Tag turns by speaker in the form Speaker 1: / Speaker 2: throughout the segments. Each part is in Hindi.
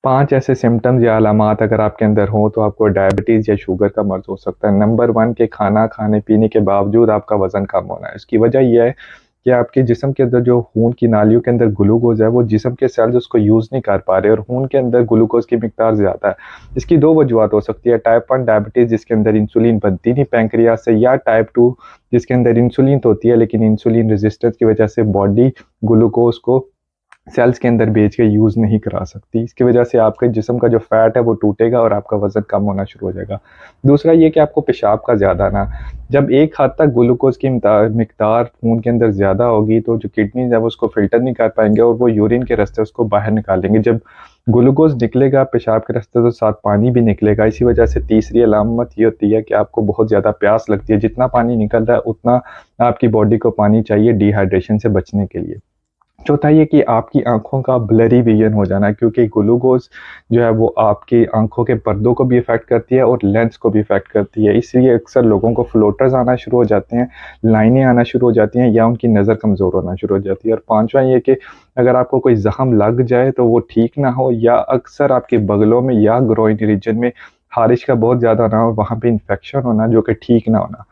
Speaker 1: 5 ऐसे सिम्पटम्स या अलामात अगर आपके अंदर हों तो आपको डायबिटीज़ या शुगर का मर्ज़ हो सकता है। नंबर 1 के खाना खाने-पीने के बावजूद आपका वज़न कम होना है। इसकी वजह ये है कि आपके जिस्म के अंदर जो खून की नालियों के अंदर ग्लूकोज़ है, वो जिस्म के सेल्स उसको यूज़ नहीं कर पा रहे और खून के अंदर ग्लूकोज़ की मिकदार ज़्यादा है। इसकी 2 वजूहत हो सकती है, टाइप 1 डायबिटीज़ जिसके अंदर इंसुलिन बनती नहीं पैंक्रियाज़ से, या टाइप 2 जिसके अंदर इंसुलिन तो होती है लेकिन इंसुलिन रेज़िस्टेंस की वजह से बॉडी ग्लूकोज़ को सेल्स के अंदर भेज के यूज़ नहीं करा सकती। इसकी वजह से आपके जिस्म का जो फ़ैट है वो टूटेगा और आपका वज़न कम होना शुरू हो जाएगा। दूसरा ये कि आपको पेशाब का ज़्यादा आना, जब एक हद तक ग्लूकोज़ की मिकदार खून के अंदर ज़्यादा होगी तो जो किडनीज़ है वो उसको फ़िल्टर नहीं कर पाएँगे और वो यूरिन के रास्ते उसको बाहर निकालेंगे। जब ग्लूकोज़ निकलेगा पेशाब के रास्ते तो साथ पानी भी निकलेगा। इसी वजह से तीसरी अलामत ये होती है कि आपको बहुत ज़्यादा प्यास लगती है। जितना पानी निकल रहा है उतना आपकी बॉडी को पानी चाहिए डिहाइड्रेशन से बचने के लिए। चौथा ये कि आपकी आँखों का ब्लरी विज़न हो जाना, क्योंकि ग्लूकोज़ जो है वो आपकी आँखों के पर्दों को भी इफ़ेक्ट करती है और लेंस को भी इफ़ेक्ट करती है। इसलिए अक्सर लोगों को फ्लोटर्स आना शुरू हो जाते हैं, लाइनें आना शुरू हो जाती हैं या उनकी नज़र कमज़ोर होना शुरू हो जाती है। और पाँचवाँ ये कि अगर आपको कोई ज़ख्म लग जाए तो वो ठीक ना हो, या अक्सर आपके बगलों में या ग्रोइन रीजन में ख़ारिश का बहुत ज़्यादा ना हो, वहाँ पे इन्फेक्शन होना जो कि ठीक ना होना।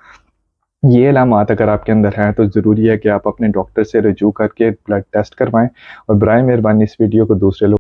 Speaker 1: ये अलामात अगर आपके अंदर हैं तो ज़रूरी है कि आप अपने डॉक्टर से रुजू करके ब्लड टेस्ट करवाएँ और बराए मेहरबानी इस वीडियो को दूसरे लोग